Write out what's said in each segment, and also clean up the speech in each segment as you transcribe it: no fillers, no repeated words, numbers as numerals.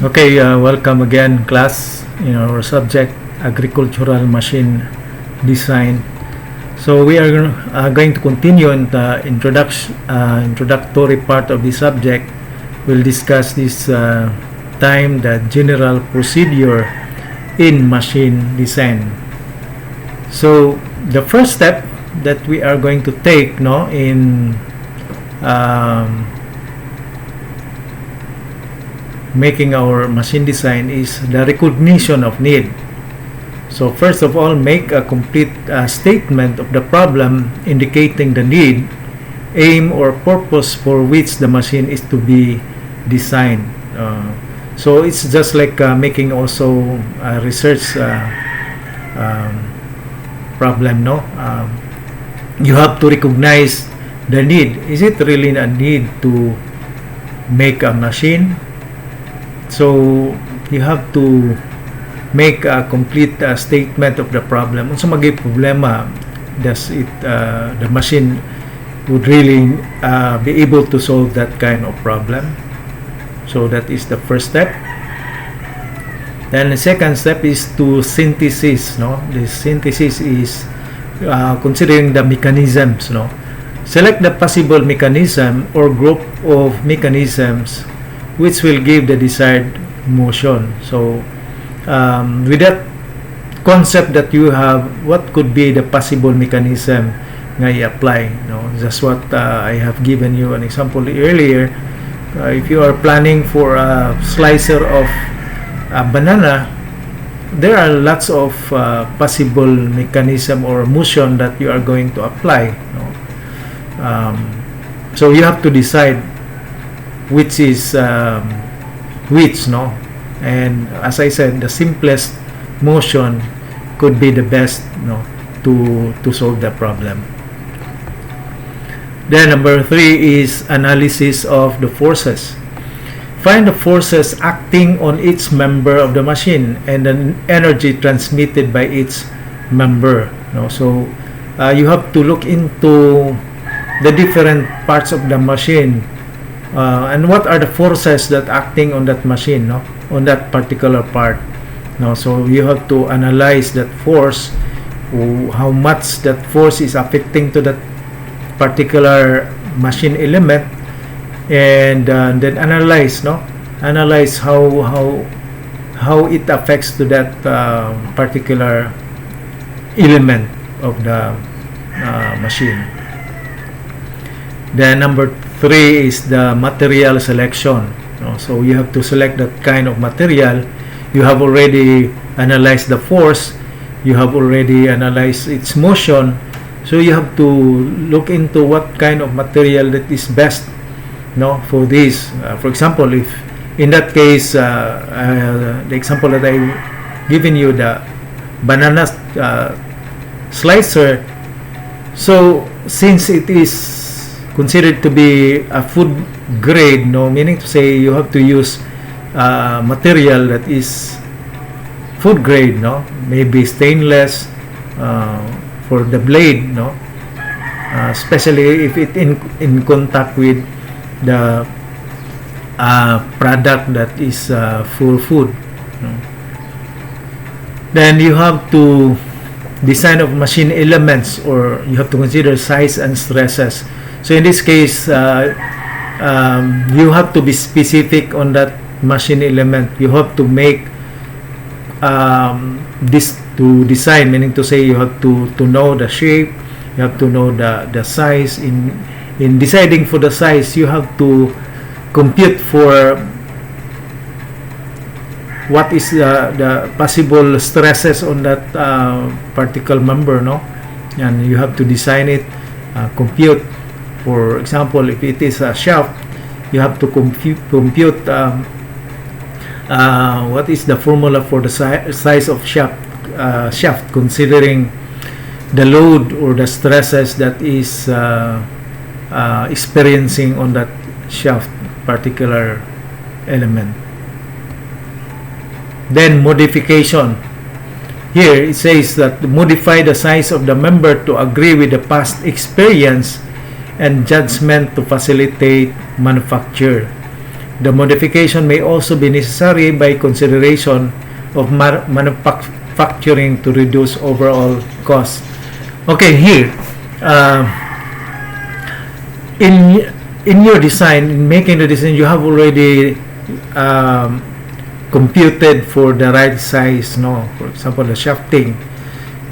Okay, welcome again, class, in our subject, agricultural machine design. So we are going to continue in the introductory part of the subject. We'll discuss this time the general procedure in machine design. So the first step that we are going to take, in making our machine design is the recognition of need. So first of all, make a complete statement of the problem indicating the need, aim or purpose for which the machine is to be designed. So it's just like making also a research problem. You have to recognize the need. Is it really a need to make a machine? So you have to make a complete statement of the problem. Unsa magay problema does it the machine would really be able to solve that kind of problem. So that is the first step. Then the second step is to synthesis. The synthesis is considering the mechanisms. Select the possible mechanism or group of mechanisms which will give the desired motion. So with that concept that you have, what could be the possible mechanism nga i-apply? That's what I have given you an example earlier. If you are planning for a slicer of a banana, there are lots of possible mechanism or motion that you are going to apply. So you have to decide which is which, and as I said, the simplest motion could be the best, to solve the problem. Then number 3 is analysis of the forces. Find the forces acting on each member of the machine and the energy transmitted by each member. So you have to look into the different parts of the machine. And what are the forces that acting on that machine, on that particular part. So you have to analyze that force, how much that force is affecting to that particular machine element, and then analyze how it affects to that particular element of the machine. Then number 3 is the material selection. So you have to select that kind of material. You have already analyzed the force, you have already analyzed its motion, so you have to look into what kind of material that is best for this. For example, if in that case the example that I given you, the banana slicer, so since it is considered to be a food grade, meaning to say you have to use material that is food grade, maybe stainless for the blade, especially if it in contact with the product that is for food. Then you have to design of machine elements, or you have to consider size and stresses. So in this case, you have to be specific on that machine element. You have to make this to design, meaning to say you have to know the shape, you have to know the size. In deciding for the size, you have to compute for what is the possible stresses on that particular member, and you have to design it, compute. For example, if it is a shaft, you have to compute what is the formula for the size of shaft, considering the load or the stresses that is experiencing on that shaft particular element. Then modification. Here it says that modify the size of the member to agree with the past experience and judgment to facilitate manufacture. The modification may also be necessary by consideration of manufacturing to reduce overall cost. Okay, here, in your design, in making the design, you have already computed for the right size, no? For example, the shafting,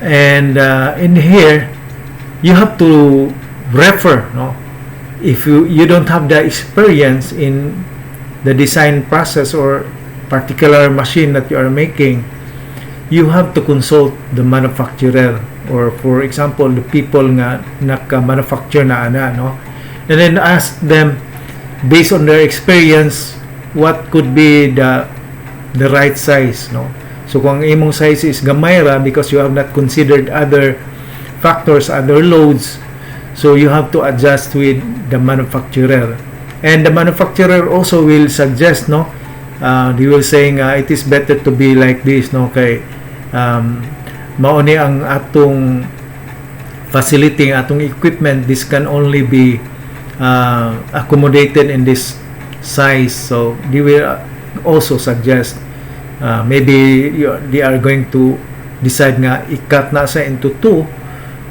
and in here, you have to refer, no? If you don't have the experience in the design process or particular machine that you are making, you have to consult the manufacturer, or for example the people nga naka-manufacture na ana, no? And then ask them based on their experience what could be the right size, no? So kung imong size is gamay ra because you have not considered other factors, other loads, so you have to adjust with the manufacturer. And the manufacturer also will suggest, no? They will saying it is better to be like this, no? Kay mao ni ang atong facility, atong equipment, this can only be accommodated in this size. So they will also suggest maybe they are going to decide nga i-cut na sa into two,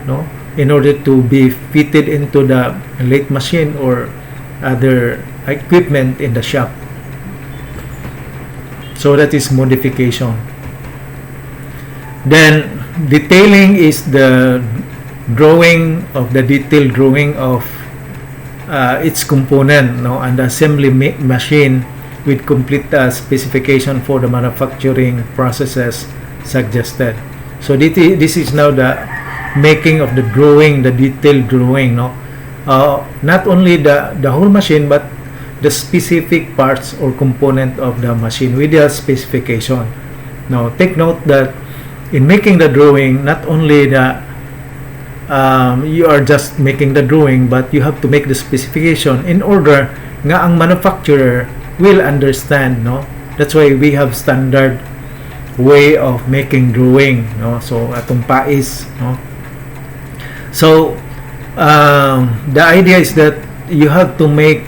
no, in order to be fitted into the lathe machine or other equipment in the shop. So that is modification. Then detailing is the drawing of the detailed drawing of its component, no, and the assembly machine with complete specification for the manufacturing processes suggested. So this is now the making of the drawing, the detailed drawing, no. Not only the whole machine, but the specific parts or component of the machine with the specification. Now take note that in making the drawing, not only the you are just making the drawing, but you have to make the specification in order nga ang manufacturer will understand, no. That's why we have standard way of making drawing, no. So atong pais, no. So the idea is that you have to make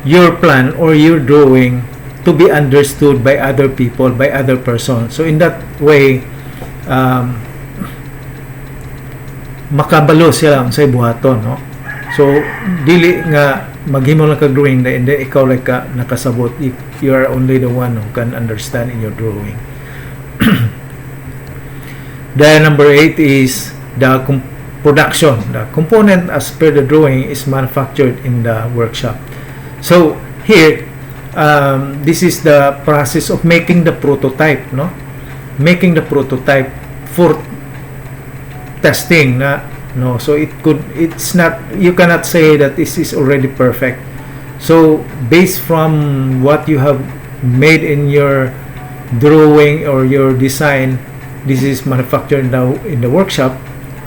your plan or your drawing to be understood by other people, by other persons. So in that way, makabalo sila ang say buhaton, no. So dili nga maghimo lang ka drawing na hindi ikaw like ka nakasabot if you are only the one who can understand in your drawing. Then number 8 is the production. The component as per the drawing is manufactured in the workshop. So here, this is the process of making the prototype, no? Making the prototype for testing, no. So it's not, you cannot say that this is already perfect. So based from what you have made in your drawing or your design, this is manufactured now in the workshop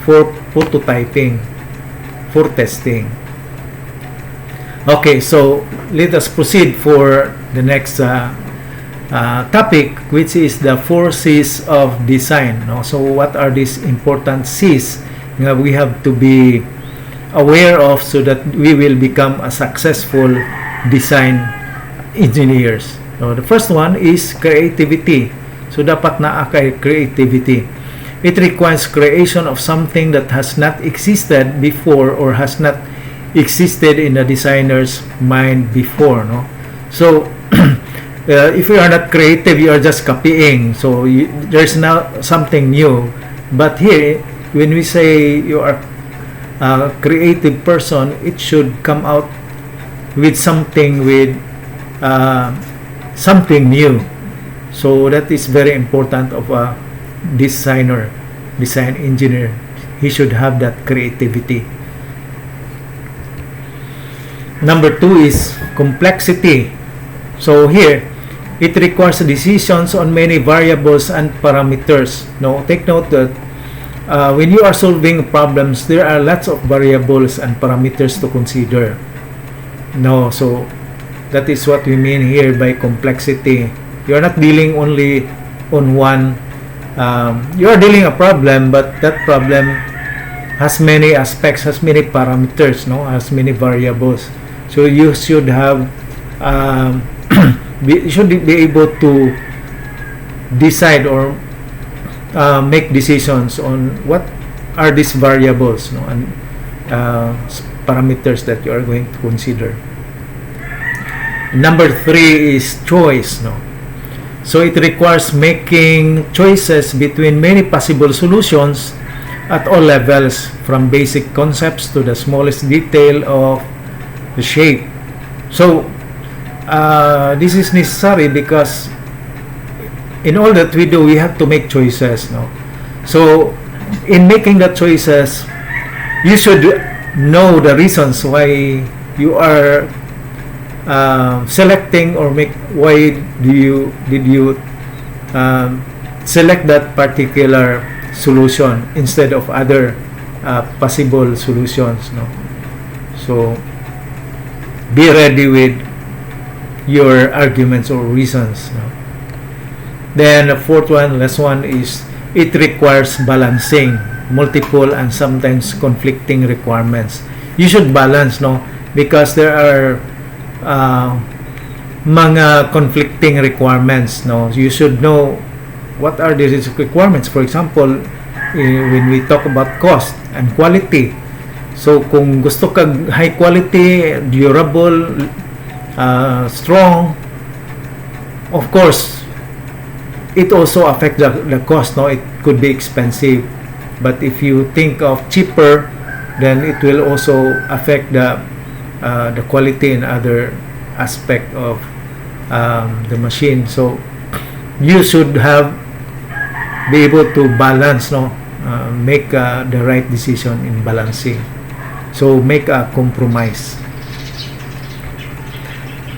for prototyping, for testing. Okay, so let us proceed for the next topic, which is the 4 C's of design, no? So what are these important C's that we have to be aware of so that we will become a successful design engineers? So the first one is creativity. So dapat naa kay creativity. It requires creation of something that has not existed before or has not existed in the designer's mind before, no. So if you are not creative, you are just copying, so there's now something new. But here, when we say you are a creative person, it should come out with something something new. So that is very important of a design engineer. He should have that creativity. Number 2 is complexity. So here, it requires decisions on many variables and parameters. Now, take note that when you are solving problems, there are lots of variables and parameters to consider. No, so that is what we mean here by complexity. You are not dealing only on one. You are dealing a problem, but that problem has many aspects, has many parameters, no, has many variables. So you should have we should be able to decide or make decisions on what are these variables, no, and parameters that you are going to consider. Number 3 is choice, no. So it requires making choices between many possible solutions at all levels, from basic concepts to the smallest detail of the shape. So this is necessary because in all that we do, we have to make choices, no. So in making the choices, you should know the reasons why you are selecting or why did you select that particular solution instead of other possible solutions, no. So be ready with your arguments or reasons, no. Then the fourth one, last one, is it requires balancing multiple and sometimes conflicting requirements. You should balance, no, because there are mga conflicting requirements, no. You should know what are these requirements. For example, when we talk about cost and quality, so kung gusto kag high quality, durable, strong, of course it also affects the cost, no. It could be expensive, but if you think of cheaper, then it will also affect the quality and other aspect of the machine. So you should be able to balance, no, make the right decision in balancing. So make a compromise.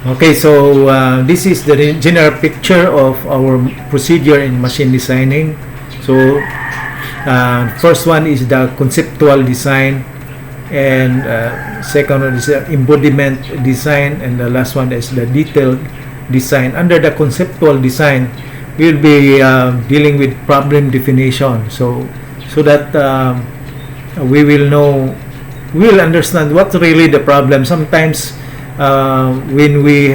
Okay, so this is the general picture of our procedure in machine designing. So first one is the conceptual design, and second one is the embodiment design, and the last one is the detailed design. Under the conceptual design, we'll be dealing with problem definition, so that we will understand what really the problem. Sometimes when we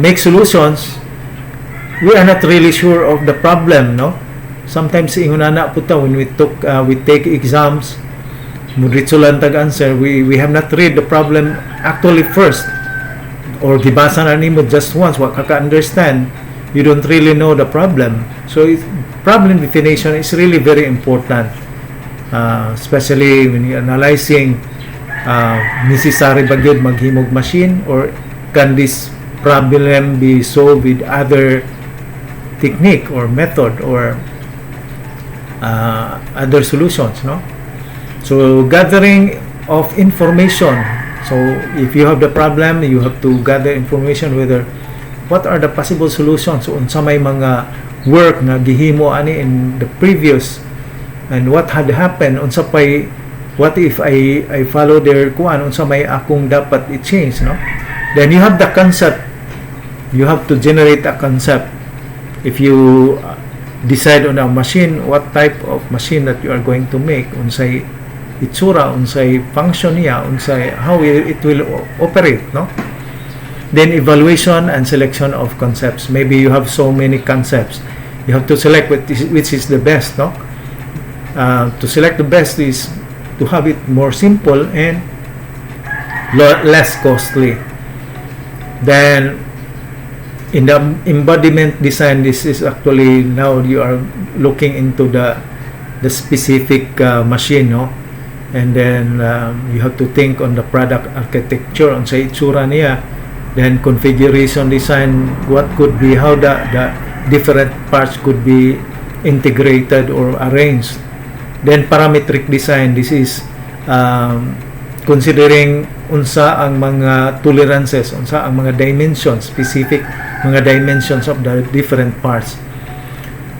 make solutions, we are not really sure of the problem, no. Sometimes ingunana puta when we take exams, mudritso lang tag answer, we have not read the problem actually first, or gibasa na nimo just once, wa ka understand, you don't really know the problem. So problem definition is really very important, especially when you're analyzing necessary ba gyud maghimog machine, or can this problem be solved with other technique or method or other solutions, no. So gathering of information. So if you have the problem, you have to gather information whether what are the possible solutions, so unsa may mga work nga gihimo ani in the previous, and what had happened, unsa pay, what if I follow their kuan, unsa may akong dapat i-change, no. Then you have the concept, you have to generate a concept. If you decide on a machine, what type of machine that you are going to make, unsay itsura, unsay function niya, unsay how it will operate, no. Then evaluation and selection of concepts. Maybe you have so many concepts, you have to select which is the best, no. To select the best is to have it more simple and less costly. Then in the embodiment design, this is actually now you are looking into the specific machine, no. And then you have to think on the product architecture, on sa itsura niya. Then configuration design, what could be, how the different parts could be integrated or arranged. Then parametric design, this is considering unsa ang mga tolerances, unsa ang mga dimensions, specific mga dimensions of the different parts.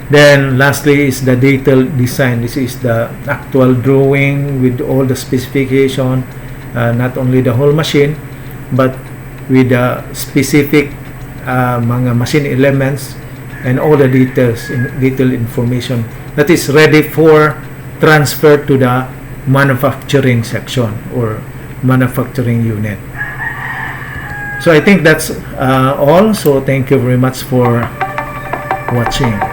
Then lastly is the detailed design. This is the actual drawing with all the specification, not only the whole machine, but with the specific mga machine elements and all the detailed information that is ready for transfer to the manufacturing section or manufacturing unit. So I think that's all. So thank you very much for watching.